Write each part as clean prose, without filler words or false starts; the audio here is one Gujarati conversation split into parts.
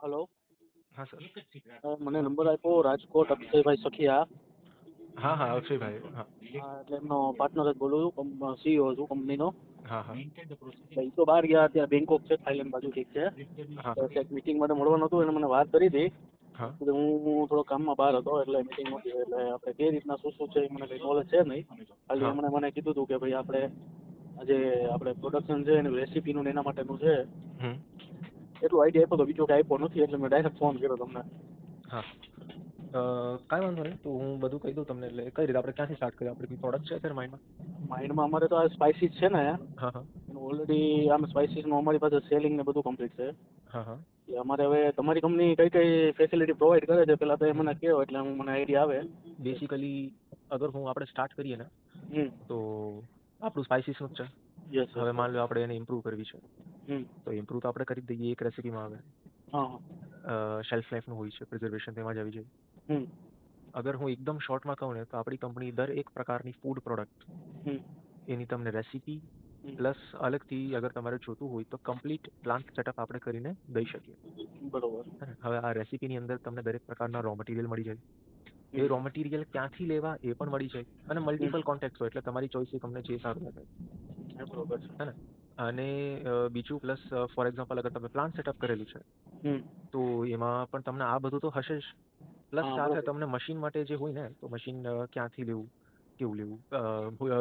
હલો. હા સર. મને નંબર આપ્યો રાજકોટ અક્ષયભાઈ સખિયા. હા હા અક્ષયભાઈ. હા એટલે એમનો પાર્ટનર જ બોલું છું, સીઈઓ છું કંપનીનો. હા હા એ તો બહાર ગયા, ત્યાં બેંકોક છે, થાઈલેન્ડ બાજુ ઠીક છે. હા તો ક્યાંક મીટિંગ માટે મળવાનું હતું, એને મને વાત કરી હતી. હા એટલે હું થોડો કામમાં બહાર હતો, એટલે મીટિંગ નહોતી. એટલે આપણે કઈ રીતના શું છે એ મને કંઈ નોલેજ છે નહીં. ખાલી હા એમણે મને કીધું હતું કે ભાઈ આપણે પ્રોડક્શન છે એની રેસીપીનું ને એના માટેનું છે. હમ એટલું આઈડિયા આપ્યો તો, બીજો કાંઈ આપ્યો નથી. એટલે મેં ડાયરેક્ટ ફોન કર્યો તમને. હા કાંઈ વાંધો નહીં, તો હું બધું કહી દઉં તમને. એટલે કઈ રીતે આપણે ક્યાંથી સ્ટાર્ટ કરીએ? આપણે કોઈ પ્રોડક્ટ છે અત્યારે માઇન્ડમાં? માઇન્ડમાં અમારે તો આ સ્પાઇસીસ છે ને, હા હા ઓલરેડી આમ સ્પાઇસીસનું અમારી પાસે સેલિંગ ને બધું કમ્પ્લીટ છે. હા હા એટલે અમારે હવે તમારી કંપની કઈ કઈ ફેસિલિટી પ્રોવાઈડ કરે છે પેલા તો એ મને કહો, એટલે મને આઈડિયા આવે. બેસિકલી અગર આપણે સ્ટાર્ટ કરીએ ને, હમ. તો આપણું સ્પાઇસીસનું જ છે. યસ યસ હવે યસ. માન લો આપણે એને ઇમ્પ્રૂવ કરવી છે, હમ. તો ઇમ્પ્રૂવ તો આપણે કરી જ દઈએ. એક રેસીપીમાં આવે હા. શેલ્ફ લાઈફનું હોય છે, પ્રિઝર્વેશન તેમાં જ આવી જાય. હમ. અગર હું એકદમ શોર્ટમાં કહું ને, તો આપણી કંપની દર એક પ્રકારની ફૂડ પ્રોડક્ટ હમ. એની તમને રેસીપી હમ. પ્લસ અલગથી અગર તમારે જોતું હોય તો કમ્પ્લીટ પ્લાન્ટ સેટઅપ આપણે કરીને દઈ શકીએ. બરોબર. હવે આ રેસીપીની અંદર તમને દરેક પ્રકારના રો મટીરિયલ મળી જાય. હમ. એ રો મટીરિયલ ક્યાંથી લેવા એ પણ મળી જાય, અને હમ. મલ્ટિપલ કોન્ટેક્ટ હોય, એટલે તમારી ચોઈસ એ તમને જે સારું લાગે. બરોબર છે. હે ને? અને બીજું પ્લસ ફોર એક્ઝામ્પલ અગર તમે પ્લાન્ટ સેટઅપ કરેલું છે, હમ. તો એમાં પણ તમને આ બધું તો હશે જ. પ્લસ હા સાથે બરોબર. તમને મશીન માટે જે હોય ને, તો મશીન ક્યાંથી લેવું, કેવું લેવું.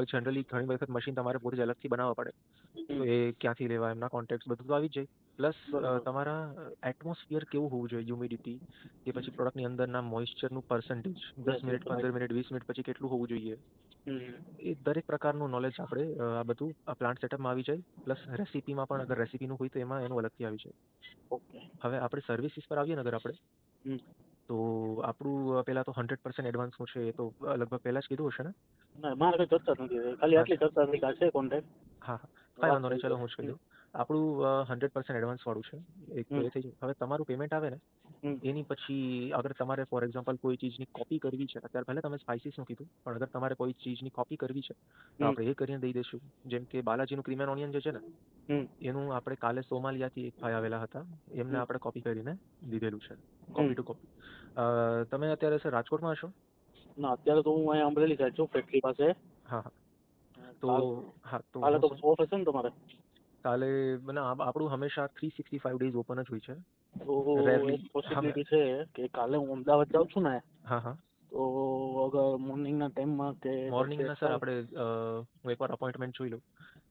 જનરલી ઘણી વખત મશીન તમારે પોતે જ અલગથી બનાવવા પડે, હમ. તો એ ક્યાંથી લેવા, એમના કોન્ટેક્ટ બધું તો આવી જ જાય. પ્લસ બરોબર. તમારા એટમોસ્ફિયર કેવું હોવું જોઈએ, હ્યુમિડિટી કે પછી પ્રોડક્ટની અંદરના મોઇશ્ચરનું પર્સન્ટેજ 10 મિનિટ, 15 મિનિટ, 20 મિનિટ પછી કેટલું હોવું જોઈએ, હમ. એ દરેક પ્રકારનું નોલેજ આપણે આ બધું આ પ્લાન્ટ સેટઅપમાં આવી જાય. પ્લસ રેસીપીમાં પણ અગર રેસીપીનું હોય તો એમાં એનું અલગથી આવી જાય. ઓકે. હવે આપણે સર્વિસીસ પર આવીએ ને, અગર આપણે, હમ. તો આપણું પહેલાં તો 100% એડવાન્સનું છે. એ તો લગભગ પહેલાં જ કીધું હશે ને? ના મારે કઈ ચર્ચા નથી થઈ. ખાલી હા આટલી ચર્ચા થઈ કે આ છે કોન્ટેક્ટ. હા હા કાંઈ વાત વાંધો નહીં, થઈ ચલો છે. હું જ કહી હમ. દઉં. આપણું 100% એડવાન્સ વાળું છે. એક તો હમ. એ થઈ જાય. હવે તમારું પેમેન્ટ આવે ને, હમ. એની પછી અગર તમારે ફોર એક્ઝામ્પલ કોઈ ચીજની કોપી કરવી છે, અત્યારે પહેલાં તમે સ્પાઇસીસનું કીધું, પણ અગર તમારે કોઈ ચીજની કોપી કરવી છે, તો હમ. આપણે એ કરીને દઈ દઈશું. જેમ કે બાલાજીનું ક્રીમ એન્ડ ઓનિયન જે છે ને, હમ. એનું આપણે કાલે સોમાલિયાથી એક ભાઈ આવેલા હતા, એમને હમ. આપણે કોપી કરીને દીધેલું છે, હમ. Copy to copy. તમે અત્યારે સર રાજકોટમાં હશો? ના અત્યારે તો હું અહીંયા અમરેલી સાઈડ છું, ફેક્ટરી પાસે. હા હા તો કાલ હા તો કાલે હું તો શું ઓફ હશે ને તમારે? કાલે મને આપણું હંમેશા 365 ડેઝ ઓપન જ હોય છે. તો એક રેરલી. હા પોસિબિલિટી છે કે કાલે હું અમદાવાદ જાઉં છું ને, હા હા તો અગર મોર્નિંગના ટાઈમમાં કે મોર્નિંગના સર થાય. આપણે હું એકવાર અપોઇન્ટમેન્ટ જોઈ લઉં.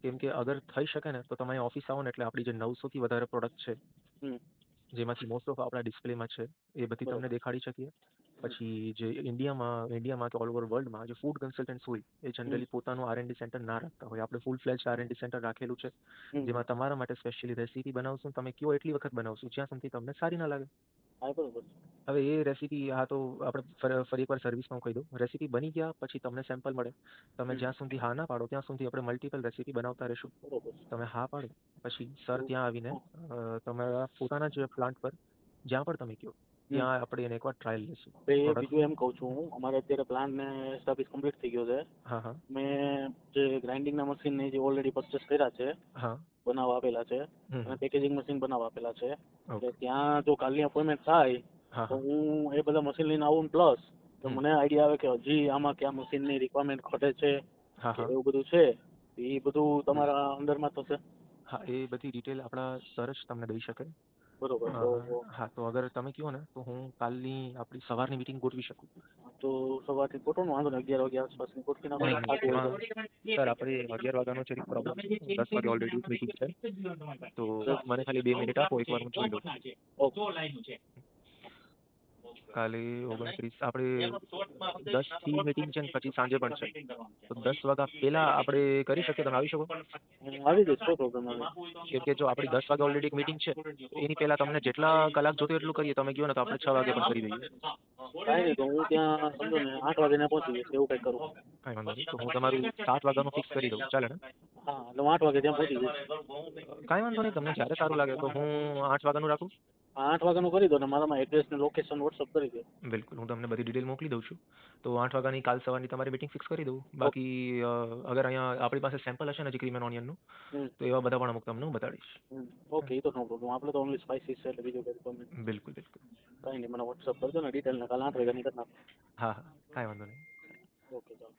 કેમ કે અગર થઈ શકે ને, તો તમે ઓફિસ આવો ને, એટલે આપણી જે 900થી વધારે પ્રોડક્ટ છે, હમ. જેમાંથી મોસ્ટ ઓફ આપણા ડિસ્પ્લેમાં છે, એ બધી તમને બરોબર. દેખાડી શકીએ. પછી જે ઇન્ડિયામાં કે ઓલ ઓવર વર્લ્ડમાં જે ફૂડ કન્સલ્ટન્ટ્સ હોય, એ હમ. જનરલી પોતાનું R&D સેન્ટર ના રાખતા હોય. આપણે ફૂલ ફ્લેજ R&D સેન્ટર રાખેલું છે, હમ. જેમાં તમારા માટે સ્પેશિયલી રેસીપી બનાવશું. તમે કયો એટલી વખત બનાવશું જ્યાં સુધી તમને સારી ના લાગે. હા બરોબર. હવે એ રેસીપી, હા તો આપણે ફરી એકવાર સર્વિસમાં કહી દઉં, રેસીપી બની ગયા પછી તમને સેમ્પલ મળે. તમે હમ. જ્યાં સુધી હા ના પાડો ત્યાં સુધી આપણે મલ્ટિપલ રેસીપી બનાવતા રહીશું. બરોબર. તમે હા પાડો પછી સર તો ત્યાં આવીને તમારા પોતાના જ પ્લાન્ટ પર જ્યાં પણ તમે કહો હમ. ત્યાં આપણે એને એકવાર ટ્રાયલ લઈશું પ્રોડક્ટ. બીજું એમ કહું છું હું, અમારે અત્યારે પ્લાન ને સર્વિસ કમ્પ્લીટ થઈ ગયો છે. હા હા મેં જે ગ્રાઇન્ડિંગના મશીન ને જે ઓલરેડી પરચેસ કર્યા છે, હા બનાવવા આપેલા છે, હમ અને પેકેજિંગ મશીન બનાવવા આપેલા છે. એટલે ઓકે ત્યાં જો કાલની અપોઇન્ટમેન્ટ થાય હા તો હા હું એ બધા મશીન લઈને આવું. પ્લસ તો હમ મને આઈડિયા આવે કે હજી આમાં કયા મશીનની રિક્વાયરમેન્ટ ઘટે છે હા કે હા એવું બધું છે, એ બધું તમારા અંડરમાં થશે. હા એ બધી ડિટેલ આપણા સર જ તમને દઈ શકે. બરોબર. હા તો અગર તમે કહો ને, તો હું કાલની આપણી સવારની મીટિંગ ગોઠવી શકું. તો સવારથી ગોઠવવાનું, વાંધો ને 11 વાગ્યા આસપાસની ગોઠવી નાખો ને, નહીં નહીં થતું હોય તો. એમાં સર આપણે 11 વાગ્યાનો છે એક પ્રોબ્લેમ છે, 10 વાગે ઓલરેડી મીટિંગ છે, તો મને ખાલી 2 મિનિટ આપો, એકવાર હું જોઈ લઉં. ઓકે. કાલે 29 આપણે 10 થી મીટિંગ છે ને પછી સાંજે પણ છે, તો 10 વાગ્યા પહેલા આપણે કરી શકીએ? તમે આવી શકો? હું આવી જઈશ, કોઈ પ્રોબ્લેમ નથી. કેમ કે જો આપણી 10 વાગે ઓલરેડી એક મીટિંગ છે, એની પહેલા તમને જેટલા કલાક જોતો એટલું કરીએ. તમે કહો ને તો આપણે 6 વાગે પણ કરી દઈએ. કાંઈ નહીં, તો હું ત્યાં સમજો ને 8 વાગે ત્યાં પહોંચી જઈશ, એવું કંઈક કરું. કાંઈ વાંધો નહીં, તો હું તમારું 7 વાગ્યાનું ફિક્સ કરી દઉં, ચાલે ને? હા એટલે હું 8 વાગે ત્યાં પહોંચી જઈશ. કાંઈ વાંધો નહીં, તમને જ્યારે સારું લાગે તો હું 8 વાગ્યાનું રાખું. 8 વાગ્યાનું કરી દો ને મારામાં એડ્રેસ ને લોકેશન વોટ્સઅપ કરી દો. બિલકુલ, હું તમને બધી ડિટેલ મોકલી દઉં છું. તો 8 વાગ્યાની કાલ સવારની તમારી મીટિંગ ફિક્સ કરી દઉં. બાકી અગર અહીંયા આપણી પાસે સેમ્પલ હશે ને હજી ક્રીમ એન્ડ ઓનિયનનું, હમ તો એવા બધા પણ અમુક તમને હું બતાડીશ. ઓકે, એ તો નો પ્રોબ્લેમ. આપણે તો ઓનલી સ્પાઇસીસ છે એટલે બીજું કંઈ પ્રોબ્લેમ બિલકુલ બિલકુલ. કંઈ નહીં. મને વોટ્સઅપ કરી દો ને ડિટેલ ને કાલ 8 વાગ્યાની કરી નાખો. હા હા, કાંઈ વાંધો નહીં. ઓકે ચાલો.